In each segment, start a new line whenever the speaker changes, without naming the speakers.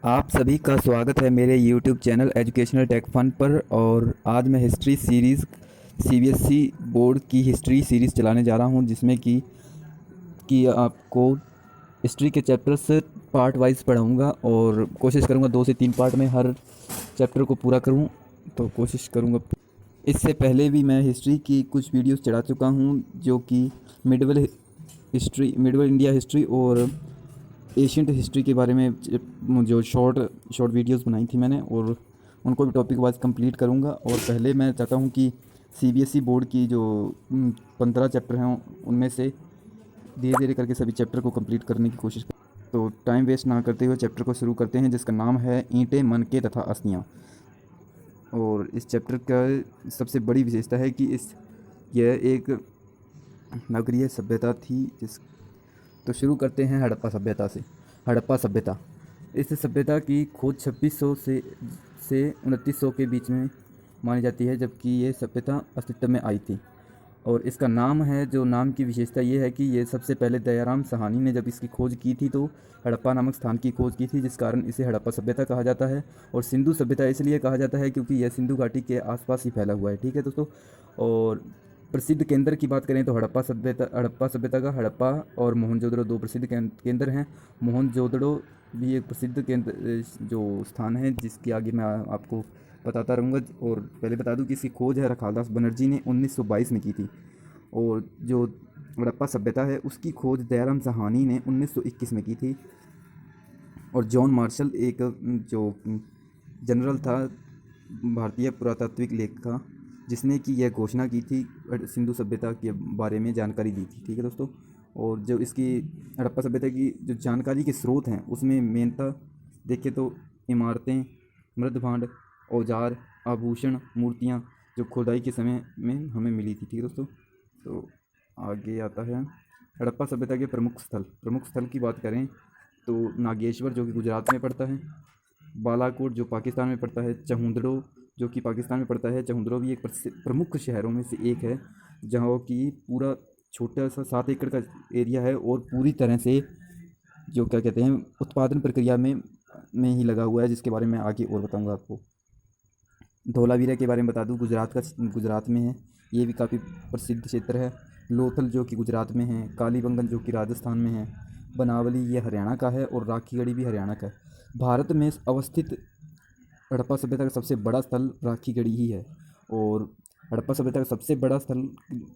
आप सभी का स्वागत है मेरे YouTube channel educational tech fun पर। और आज मैं हिस्ट्री सीरीज़ सीबीएसई बोर्ड की हिस्ट्री सीरीज़ चलाने जा रहा हूं, जिसमें कि आपको हिस्ट्री के चैप्टर्स पार्ट वाइज पढ़ाऊंगा और कोशिश करूंगा 2 से 3 पार्ट में हर चैप्टर को पूरा करूं, तो कोशिश करूंगा। इससे पहले भी मैं हिस्ट्री की कुछ वीडियोस चढ़ा चुका हूं, जो कि मिडवल इंडिया हिस्ट्री और एशियंट हिस्ट्री के बारे में जो शॉर्ट शॉर्ट वीडियोस बनाई थी मैंने, और उनको भी टॉपिक वाइज कंप्लीट करूंगा। और पहले मैं चाहता हूं कि सीबीएसई बोर्ड की जो 15 चैप्टर हैं उनमें से धीरे धीरे करके सभी चैप्टर को कंप्लीट करने की कोशिश करूँ। तो टाइम वेस्ट ना करते हुए चैप्टर को शुरू करते हैं, जिसका नाम है ईंटें, मनके तथा अस्थियाँ। और इस चैप्टर का सबसे बड़ी विशेषता है कि यह एक नगरीय सभ्यता थी। तो शुरू करते हैं हड़प्पा सभ्यता से। हड़प्पा सभ्यता, इस सभ्यता की खोज 2600 से 2900 के बीच में मानी जाती है, जबकि ये सभ्यता अस्तित्व में आई थी। और इसका नाम है, जो नाम की विशेषता ये है कि ये सबसे पहले दयाराम साहनी ने जब इसकी खोज की थी तो हड़प्पा नामक स्थान की खोज की थी, जिस कारण इसे हड़प्पा सभ्यता कहा जाता है। और सिंधु सभ्यता इसलिए कहा जाता है क्योंकि यह सिंधु घाटी के आसपास ही फैला हुआ है। ठीक है दोस्तों। और प्रसिद्ध केंद्र की बात करें तो हड़प्पा सभ्यता का हड़प्पा और मोहनजोदड़ो दो प्रसिद्ध केंद्र हैं। मोहनजोदड़ो भी एक प्रसिद्ध केंद्र जो स्थान है, जिसकी आगे मैं आपको बताता रहूँगा। और पहले बता दूं कि इसकी खोज है रखालदास बनर्जी ने 1922 में की थी। और जो हड़प्पा सभ्यता है उसकी खोज दयाराम साहनी ने 1921 में की थी। और जॉन मार्शल एक जो जनरल था, भारतीय पुरातात्विक लेखक, जिसने कि यह घोषणा की थी, सिंधु सभ्यता के बारे में जानकारी दी थी। ठीक है दोस्तों। और जो इसकी हड़प्पा सभ्यता की जो जानकारी के स्रोत हैं उसमें मेनता देखें तो इमारतें, मृद भांड, औजार, आभूषण, मूर्तियाँ जो खुदाई के समय में हमें मिली थी। ठीक है दोस्तों। तो आगे आता है हड़प्पा सभ्यता के प्रमुख स्थल की बात करें तो नागेश्वर जो कि गुजरात में पड़ता है, बालाकोट जो पाकिस्तान में पड़ता है, चहुंदड़ो जो कि पाकिस्तान में पड़ता है। चहुंदड़ो भी एक प्रमुख शहरों में से एक है, जहाँ की पूरा छोटा सा 7 एकड़ का एरिया है और पूरी तरह से जो क्या कहते हैं उत्पादन प्रक्रिया में ही लगा हुआ है, जिसके बारे में आगे और बताऊंगा आपको। धोलावीरा के बारे में बता दूं, गुजरात में है, ये भी काफ़ी प्रसिद्ध क्षेत्र है। लोथल जो कि गुजरात में है, कालीबंगन जो कि राजस्थान में है, बनावली ये हरियाणा का है, और राखीगढ़ी भी हरियाणा का है। भारत में अवस्थित हड़प्पा सभ्यता का सबसे बड़ा स्थल राखीगढ़ी ही है। और हड़प्पा सभ्यता का सबसे बड़ा स्थल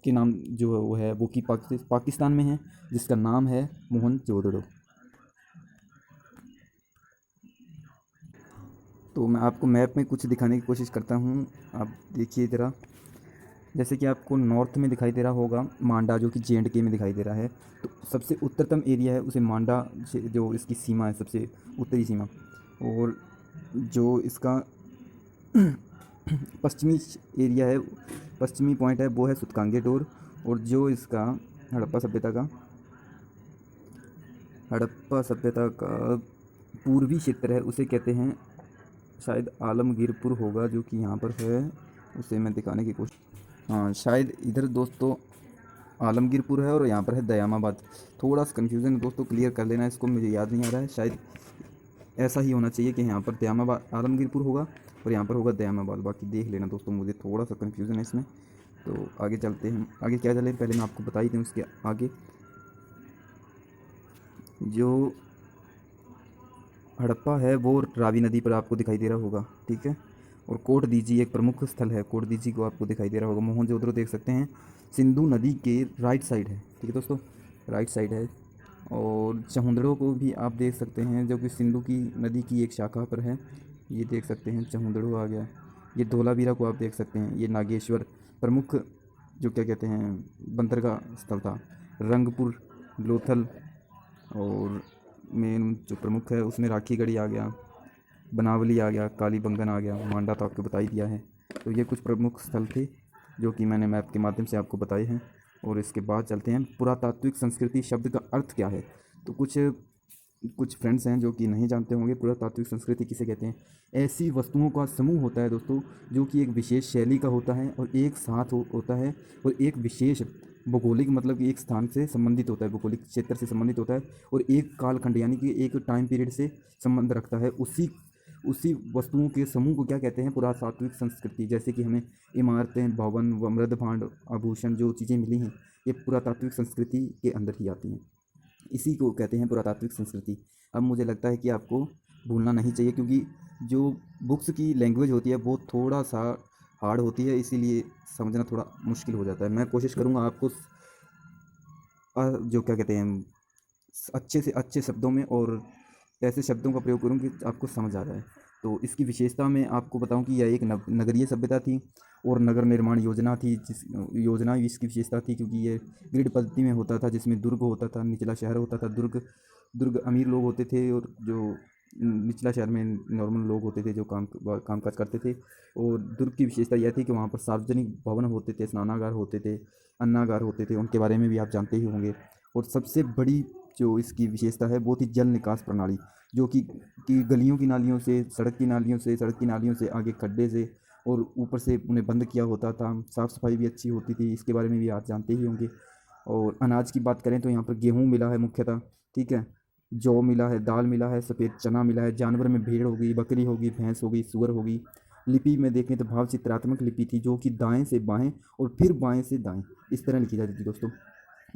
के नाम जो है वो है वो कि पाकिस्तान में है, जिसका नाम है मोहनजोदड़ो। तो मैं आपको मैप में कुछ दिखाने की कोशिश करता हूँ। आप देखिए ज़रा, जैसे कि आपको नॉर्थ में दिखाई दे रहा होगा मांडा, जो कि JNK में दिखाई दे रहा है। तो सबसे उत्तरतम एरिया है उसे मांडा, जो इसकी सीमा है, सबसे उत्तरी सीमा। और जो इसका पश्चिमी एरिया है, पश्चिमी पॉइंट है, वो है सुतकांगे डोर। और जो इसका हड़प्पा सभ्यता का पूर्वी क्षेत्र है उसे कहते हैं, शायद आलमगीरपुर होगा जो कि यहाँ पर है, उसे मैं दिखाने की कोशिश। हाँ, शायद इधर दोस्तों आलमगीरपुर है और यहाँ पर है दयामाबाद। थोड़ा सा कन्फ्यूज़न है दोस्तों, क्लियर कर लेना इसको, मुझे याद नहीं आ रहा है। शायद ऐसा ही होना चाहिए कि यहाँ पर दयामाबाद आलमगीरपुर होगा और यहाँ पर होगा दयामाबाद। बाकी देख लेना दोस्तों, मुझे थोड़ा सा कन्फ्यूज़न है इसमें। तो आगे चलते हैं, आगे क्या चले पहले मैं आपको बता ही दूँ। उसके आगे जो हड़प्पा है वो रावी नदी पर आपको दिखाई दे रहा होगा। ठीक है। और कोट दीजी एक प्रमुख स्थल है, कोट दीजी को आपको दिखाई दे रहा होगा। मोहनजोदड़ो देख सकते हैं, सिंधु नदी के राइट साइड है। ठीक है दोस्तों, राइट साइड है। और चहुंदड़ो को भी आप देख सकते हैं, जो कि सिंधु की नदी की एक शाखा पर है। ये देख सकते हैं, चहुंदड़ो आ गया। ये धोलावीरा को आप देख सकते हैं। ये नागेश्वर प्रमुख जो क्या कहते हैं बंदरगाह स्थल था। रंगपुर, लोथल और मेन जो प्रमुख है उसमें राखीगढ़ी आ गया, बनावली आ गया, कालीबंगन आ गया, मांडा तो आपको बता ही दिया है। तो ये कुछ प्रमुख स्थल थे जो कि मैंने मैप के माध्यम से आपको बताए हैं। और इसके बाद चलते हैं पुरातात्विक संस्कृति शब्द का अर्थ क्या है। तो कुछ फ्रेंड्स हैं जो कि नहीं जानते होंगे पुरातात्विक संस्कृति किसे कहते हैं। ऐसी वस्तुओं का समूह होता है दोस्तों, जो कि एक विशेष शैली का होता है और एक साथ होता है और एक विशेष भौगोलिक मतलब कि एक स्थान से संबंधित होता है, भौगोलिक क्षेत्र से संबंधित होता है और एक कालखंड यानी कि एक टाइम पीरियड से संबंध रखता है। उसी उसी वस्तुओं के समूह को क्या कहते हैं? पुरातात्विक संस्कृति। जैसे कि हमें इमारतें, भवन व मृदभांड, आभूषण जो चीज़ें मिली हैं, ये पुरातात्विक संस्कृति के अंदर ही आती हैं। इसी को कहते हैं पुरातात्विक संस्कृति। अब मुझे लगता है कि आपको भूलना नहीं चाहिए, क्योंकि जो बुक्स की लैंग्वेज होती है वो थोड़ा सा हार्ड होती है, इसीलिए समझना थोड़ा मुश्किल हो जाता है। मैं कोशिश करूँगा आपको जो क्या कहते हैं, अच्छे से अच्छे शब्दों में और ऐसे शब्दों का प्रयोग करूँ कि आपको समझ आ जाए। तो इसकी विशेषता मैं आपको बताऊं कि यह एक नगरीय सभ्यता थी और नगर निर्माण योजना थी, जिस योजना इसकी विशेषता थी क्योंकि ये ग्रिड पद्धति में होता था, जिसमें दुर्ग होता था, निचला शहर होता था। दुर्ग दुर्ग अमीर लोग होते थे और जो निचला शहर में नॉर्मल लोग होते थे जो कामकाज करते थे। और दुर्ग की विशेषता यह थी कि वहाँ पर सार्वजनिक भवन होते थे, स्नानागार होते थे, अन्नागार होते थे, उनके बारे में भी आप जानते ही होंगे। और सबसे बड़ी जो इसकी विशेषता है वो थी जल निकास प्रणाली, जो कि गलियों की नालियों से, सड़क की नालियों से आगे खड्डे से और ऊपर से उन्हें बंद किया होता था। साफ़ सफाई भी अच्छी होती थी, इसके बारे में भी आप जानते ही होंगे। और अनाज की बात करें तो यहाँ पर गेहूँ मिला है मुख्यतः, ठीक है, जौ मिला है, दाल मिला है, सफ़ेद चना मिला है। जानवर में भेड़ होगी, बकरी होगी, भैंस होगी, सूअर होगी। लिपि में देखें तो भाव चित्रात्मक लिपि थी, जो कि दाएं से बाएं और फिर बाएं से दाएं इस तरह लिखी जाती थी दोस्तों।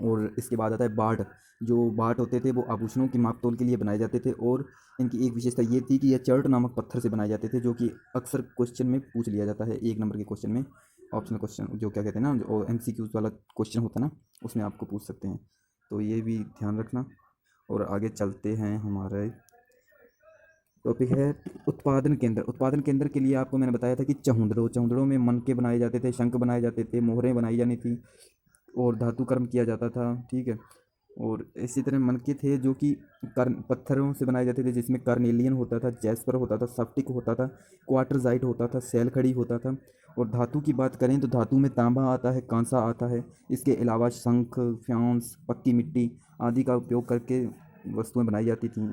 और इसके बाद आता है बाट। जो बाट होते थे वो आभूषणों की माप तोल के लिए बनाए जाते थे और इनकी एक विशेषता ये थी कि यह चर्ट नामक पत्थर से बनाए जाते थे, जो कि अक्सर क्वेश्चन में पूछ लिया जाता है, 1 नंबर के क्वेश्चन में, ऑप्शनल क्वेश्चन जो क्या कहते हैं ना, जो MCQ वाला क्वेश्चन होता है ना, उसमें आपको पूछ सकते हैं। तो ये भी ध्यान रखना। और आगे चलते हैं, हमारे टॉपिक है उत्पादन केंद्र। उत्पादन केंद्र के लिए आपको मैंने बताया था कि चहुंदड़ों में मनके बनाए जाते थे, शंख बनाए जाते थे, मोहरें बनाई जानी थी और धातु कर्म किया जाता था, ठीक है। और इसी तरह मनके थे जो कि कर्न पत्थरों से बनाए जाते थे, जिसमें कार्नेलियन होता था, जैस्पर होता था, सफ्टिक होता था, क्वार्टरजाइट होता था, सेल खड़ी होता था। और धातु की बात करें तो धातु में तांबा आता है, कांसा आता है। इसके अलावा शंख, फ्यांस, पक्की मिट्टी आदि का उपयोग करके वस्तुएं बनाई जाती थीं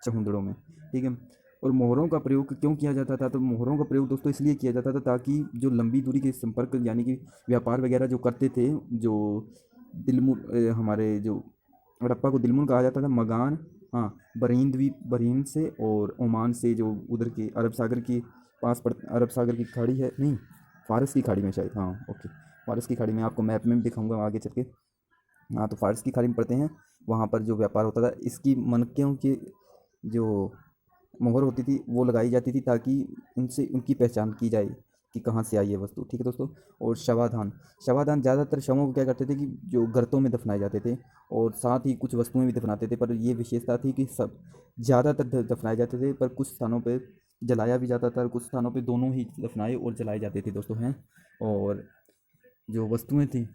चहुंदड़ों में, ठीक है। और मोहरों का प्रयोग क्यों किया जाता था? तो मोहरों का प्रयोग दोस्तों इसलिए किया जाता था ताकि जो लंबी दूरी के संपर्क यानी कि व्यापार वगैरह जो करते थे, जो हमारे जो हड़प्पा को दिलमुन कहा जाता था, मगान, हाँ, बरीन द्वीप, बरीन से और ओमान से, जो उधर के अरब सागर के पास पड़, अरब सागर की खाड़ी है, नहीं, फारस की खाड़ी में शायद, हाँ ओके, फारस की खाड़ी में, आपको मैप में भी दिखाऊंगा आगे चल के। हाँ, तो फारस की खाड़ी में पड़ते हैं, वहाँ पर जो व्यापार होता था, इसकी मनकियों की जो मोहर होती थी वो लगाई जाती थी ताकि उनसे उनकी पहचान की जाए कि कहाँ से आई है वस्तु, ठीक है दोस्तों। और शवाधान, शवाधान ज़्यादातर शवों को क्या करते थे कि जो गर्तों में दफनाए जाते थे और साथ ही कुछ वस्तुएं भी दफनाते थे, पर ये विशेषता थी कि सब ज़्यादातर दफनाए जाते थे, पर कुछ स्थानों पे जलाया भी जाता था और कुछ स्थानों पे दोनों ही दफनाए और जलाए जाते थे दोस्तों हैं। और जो वस्तुएं थी,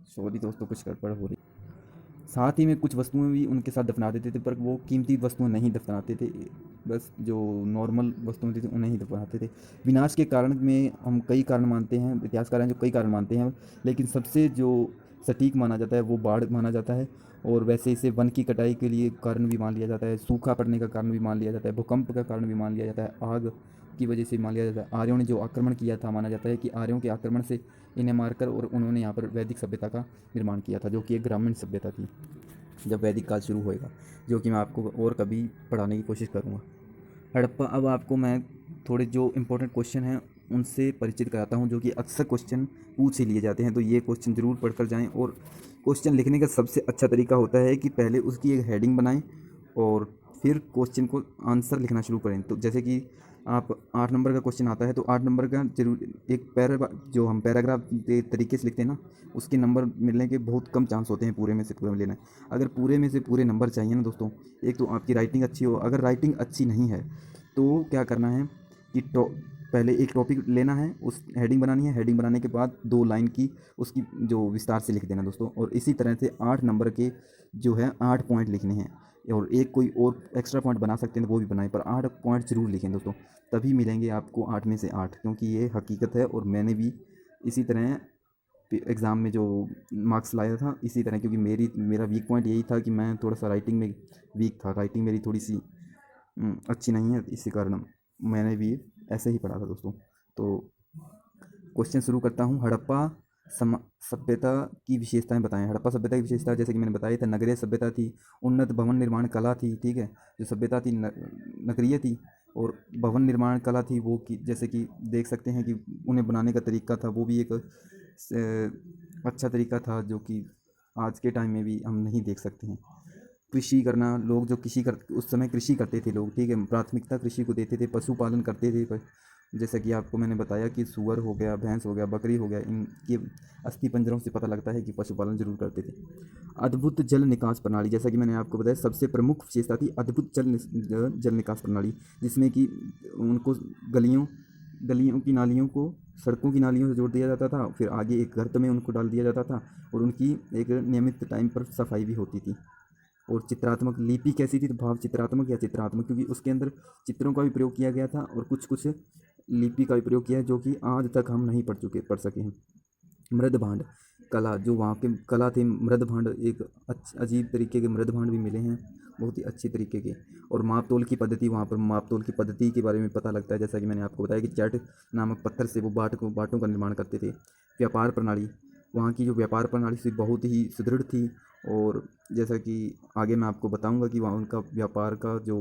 सॉरी दोस्तों कुछ गड़बड़ हो रही, साथ ही में कुछ वस्तुएं भी उनके साथ दफना देते थे, पर वो कीमती वस्तुएं नहीं दफनाते थे, बस जो नॉर्मल वस्तुएं थी उन्हें ही दफनाते थे। विनाश के कारण में हम कई कारण मानते हैं, इतिहासकार हैं जो कई कारण मानते हैं, लेकिन सबसे जो सटीक माना जाता है वो बाढ़ माना जाता है। और वैसे इसे वन की कटाई के लिए कारण भी मान लिया जाता है, सूखा पड़ने का कारण भी मान लिया जाता है, भूकंप का कारण भी मान लिया जाता है, आग की वजह से मान लिया जाता है। आर्यों ने जो आक्रमण किया था, माना जाता है कि आर्यों के आक्रमण से इन्हें मारकर और उन्होंने यहाँ पर वैदिक सभ्यता का निर्माण किया था, जो कि एक ग्रामीण सभ्यता थी, जब वैदिक काल शुरू होएगा, जो कि मैं आपको और कभी पढ़ाने की कोशिश करूँगा। हड़प्पा, अब आपको मैं थोड़े जो इंपॉर्टेंट क्वेश्चन हैं उनसे परिचित कराता हूँ, जो कि अक्सर क्वेश्चन पूछ ही लिए जाते हैं, तो ये क्वेश्चन ज़रूर पढ़कर जाएं। और क्वेश्चन लिखने का सबसे अच्छा तरीका होता है कि पहले उसकी एक हेडिंग बनाएं और फिर क्वेश्चन को आंसर लिखना शुरू करें। तो जैसे कि आप 8 नंबर का क्वेश्चन आता है तो 8 नंबर का जरूर एक जो हम पैराग्राफ के तरीके से लिखते हैं ना, उसके नंबर मिलने के बहुत कम चांस होते हैं पूरे में से पूरे में लेना। अगर पूरे में से पूरे नंबर चाहिए ना दोस्तों, एक तो आपकी राइटिंग अच्छी हो, अगर राइटिंग अच्छी नहीं है तो क्या करना है कि पहले एक टॉपिक लेना है, उस हेडिंग बनानी है, हेडिंग बनाने के बाद 2 लाइन की उसकी जो विस्तार से लिख देना दोस्तों। और इसी तरह से 8 नंबर के जो है 8 पॉइंट लिखने हैं, और एक कोई और एक्स्ट्रा पॉइंट बना सकते हैं तो वो भी बनाएं, पर 8 पॉइंट ज़रूर लिखें दोस्तों, तभी मिलेंगे आपको 8 में से 8, क्योंकि ये हकीकत है। और मैंने भी इसी तरह एग्ज़ाम में जो मार्क्स लाया था इसी तरह, क्योंकि मेरा वीक पॉइंट यही था कि मैं थोड़ा सा राइटिंग में वीक था, राइटिंग मेरी थोड़ी सी अच्छी नहीं है, इसी कारण मैंने भी ऐसे ही पढ़ा था दोस्तों। तो क्वेश्चन शुरू करता हूँ। हड़प्पा सम सभ्यता की विशेषताएं बताएं। हड़प्पा सभ्यता की विशेषता जैसे कि मैंने बताया था, नगरीय सभ्यता थी, उन्नत भवन निर्माण कला थी, ठीक है। जो सभ्यता थी नगरीय थी, और भवन निर्माण कला थी वो कि जैसे कि देख सकते हैं कि उन्हें बनाने का तरीका था वो भी एक अच्छा तरीका था, जो कि आज के टाइम में भी हम नहीं देख सकते हैं। कृषि करना, लोग जो कृषि कर उस समय कृषि करते थे लोग, ठीक है, प्राथमिकता कृषि को देते थे, पशुपालन करते थे। जैसा कि आपको मैंने बताया कि सूअर हो गया, भैंस हो गया, बकरी हो गया, इनके अस्थि पंजरों से पता लगता है कि पशुपालन जरूर करते थे। अद्भुत जल निकास प्रणाली, जैसा कि मैंने आपको बताया सबसे प्रमुख विशेषता थी अद्भुत जल निकास प्रणाली, जिसमें कि उनको गलियों गलियों की नालियों को सड़कों की नालियों से जोड़ दिया जाता था, फिर आगे एक गर्त में उनको डाल दिया जाता था, और उनकी एक नियमित टाइम पर सफाई भी होती थी। और चित्रात्मक लिपि कैसी थी, तो भाव चित्रात्मक या चित्रात्मक, क्योंकि उसके अंदर चित्रों का भी प्रयोग किया गया था और कुछ कुछ लिपि का भी प्रयोग किया है, जो कि आज तक हम नहीं पढ़ सके हैं। मृद भांड कला, जो वहाँ के कला थे, मृद भांड एक अजीब तरीके के मृद भांड भी मिले हैं, बहुत ही अच्छे तरीके के। और माप तोल की पद्धति, वहाँ पर माप तोल की पद्धति के बारे में पता लगता है, जैसा कि मैंने आपको बताया कि चट नामक पत्थर से वो बाटों का निर्माण करते थे। व्यापार प्रणाली, वहाँ की जो व्यापार प्रणाली थी बहुत ही सुदृढ़ थी, और जैसा कि आगे मैं आपको बताऊंगा कि वहाँ उनका व्यापार का जो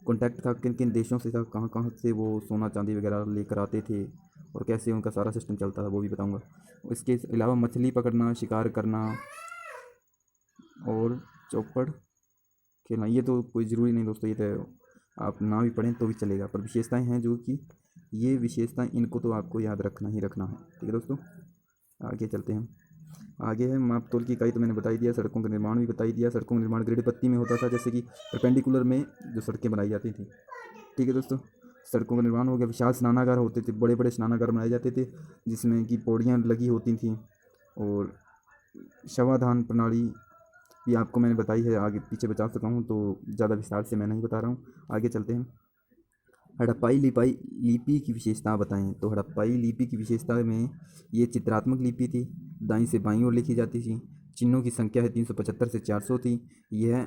कॉन्टैक्ट था किन किन देशों से था, कहाँ कहाँ से वो सोना चांदी वगैरह लेकर आते थे, और कैसे उनका सारा सिस्टम चलता था वो भी बताऊंगा। इसके अलावा मछली पकड़ना, शिकार करना और चौपड़ खेलना, ये तो कोई ज़रूरी नहीं दोस्तों, ये तो आप ना भी पढ़ें तो भी चलेगा, पर विशेषताएं हैं जो कि ये विशेषताएं, इनको तो आपको याद रखना ही रखना है, ठीक है दोस्तों। आगे चलते हैं। आगे है माप तोल की इकाई, तो मैंने बता ही दिया, सड़कों का निर्माण भी बता ही दिया। सड़कों का निर्माण ग्रिड पत्ती में होता था, जैसे कि परपेंडिकुलर में जो सड़कें बनाई जाती थी, ठीक है दोस्तों। सड़कों का निर्माण हो गया। विशाल स्नानागार होते थे, बड़े बड़े स्नानागार बनाए जाते थे जिसमें कि पौड़ियाँ लगी होती थी। और शवाधान प्रणाली भी आपको मैंने बताई है, आगे पीछे बता चुका हूँ, तो ज़्यादा विस्तार से मैं नहीं बता रहा हूँ। आगे चलते हैं। हड़प्पाई लिपि की विशेषता बताएं। तो हड़प्पाई लिपि की विशेषता में ये चित्रात्मक लिपि थी, दाईं से बाईं ओर लिखी जाती थी। चिन्हों की संख्या है 375 से 400 थी। यह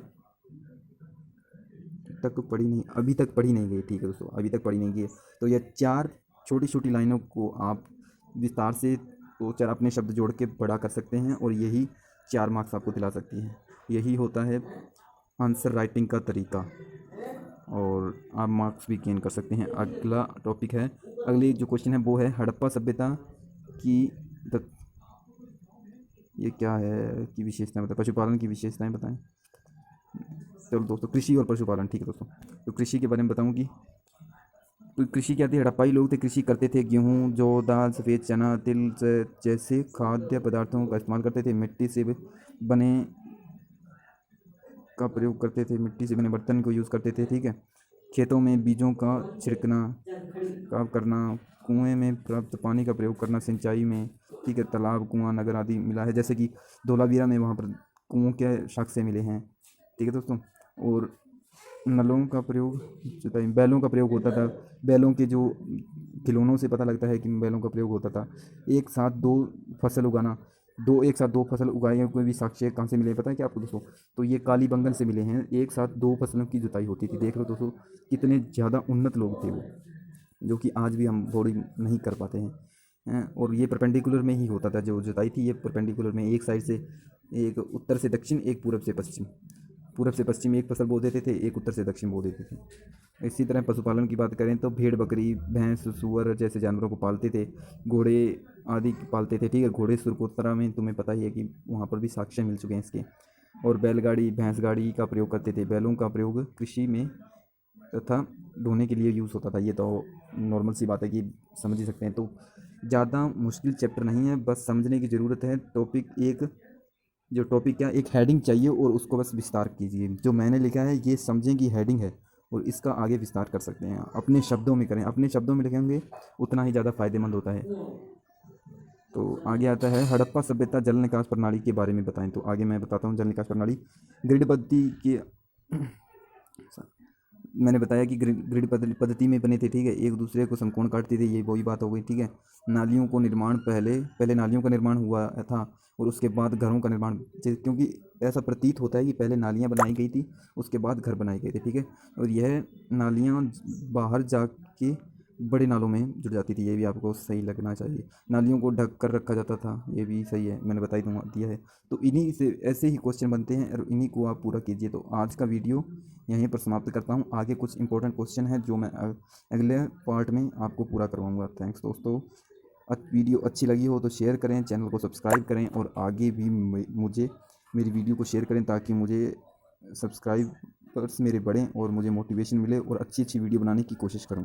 अभी तक पढ़ी नहीं गई, ठीक है दोस्तों, अभी तक पढ़ी नहीं गई। तो यह 4 छोटी छोटी लाइनों को आप विस्तार से 2-4 अपने शब्द जोड़ के बड़ा कर सकते हैं, और यही 4 मार्क्स आपको दिला सकती हैं। यही होता है आंसर राइटिंग का तरीका, और आप मार्क्स भी गेन कर सकते हैं। अगला टॉपिक है, अगली जो क्वेश्चन है वो है हड़प्पा सभ्यता की द ये क्या है कि विशेषताएं बताएं, पशुपालन की विशेषताएं बताएं। चलो दोस्तों, कृषि और पशुपालन, ठीक है दोस्तों। तो कृषि के बारे में बताऊंगी। तो कृषि क्या थी, हड़प्पाई लोग थे, कृषि करते थे, गेहूँ, जौ, दाल, सफ़ेद चना, तिल जैसे खाद्य पदार्थों का इस्तेमाल करते थे। बने मिट्टी से बने बर्तन को यूज़ करते थे, ठीक है। खेतों में बीजों का छिड़कना का करना, कुएं में प्राप्त पानी का प्रयोग करना सिंचाई में, ठीक है। तालाब, कुआं, नगर आदि मिला है, जैसे कि धोलावीरा में वहाँ पर कुओं के साक्ष्य मिले हैं, ठीक है दोस्तों। और नलों का प्रयोग, बैलों का प्रयोग होता था। बैलों के जो खिलौनों से पता लगता है कि बैलों का प्रयोग होता था। एक साथ दो फसल उगाना, एक साथ दो फसल उगाए कोई भी साक्ष्य कहाँ से मिले पता है क्या आपको दोस्तों? तो ये कालीबंगन से मिले हैं। एक साथ 2 फसलों की जुताई होती थी। देख लो दोस्तों, कितने ज़्यादा उन्नत लोग थे वो, जो कि आज भी हम थोड़ी नहीं कर पाते हैं। और ये परपेंडिकुलर में ही होता था, जो जुताई थी ये परपेंडिकुलर में, एक साइड से, एक उत्तर से दक्षिण, एक पूरब से पश्चिम एक फसल बो देते थे, एक उत्तर से दक्षिण बो देते थे। इसी तरह पशुपालन की बात करें तो भेड़, बकरी, भैंस, सूअर जैसे जानवरों को पालते थे। घोड़े आदि पालते थे, ठीक है। घोड़े सुरकोत्तरा में तुम्हें पता ही है कि वहाँ पर भी साक्ष्य मिल चुके हैं इसके। और बैलगाड़ी, भैंस गाड़ी का प्रयोग करते थे। बैलों का प्रयोग कृषि में तथा ढोने के लिए यूज़ होता था। ये तो नॉर्मल सी बात है कि समझ ही सकते हैं। तो ज़्यादा मुश्किल चैप्टर नहीं है, बस समझने की ज़रूरत है। टॉपिक क्या, एक हेडिंग चाहिए और उसको बस विस्तार कीजिए। जो मैंने लिखा है ये समझें कि हेडिंग है, और इसका आगे विस्तार कर सकते हैं, अपने शब्दों में करें। अपने शब्दों में लिखेंगे उतना ही ज़्यादा फ़ायदेमंद होता है। तो आगे आता है हड़प्पा सभ्यता जल निकास प्रणाली के बारे में बताएं। तो आगे मैं बताता हूँ जल निकास प्रणाली। ग्रिड पद्धति की मैंने बताया कि ग्रिड पद्धति में बने थे, ठीक है। एक दूसरे को समकोण काटते थे, ये वही बात हो गई, ठीक है। नालियों को निर्माण पहले नालियों का निर्माण हुआ था, और उसके बाद घरों का निर्माण, क्योंकि ऐसा प्रतीत होता है कि पहले नालियाँ बनाई गई थी, उसके बाद घर बनाए गए थे, ठीक है। और यह नालियाँ बाहर जाके बड़े नालों में जुड़ जाती थी। ये भी आपको सही लगना चाहिए। नालियों को ढक कर रखा जाता था, ये भी सही है, मैंने बता ही दूंगा दिया है। तो इन्हीं से ऐसे ही क्वेश्चन बनते हैं और इन्हीं को आप पूरा कीजिए। तो आज का वीडियो यहीं पर समाप्त करता हूँ। आगे कुछ इंपॉर्टेंट क्वेश्चन है जो मैं अगले पार्ट में आपको पूरा करवाऊँगा। थैंक्स दोस्तों। वीडियो अच्छी लगी हो तो शेयर करें, चैनल को सब्सक्राइब करें और आगे भी मुझे मेरी वीडियो को शेयर करें ताकि मुझे सब्सक्राइबर्स मेरे बढ़ें और मुझे मोटिवेशन मिले और अच्छी अच्छी वीडियो बनाने की कोशिश करूं।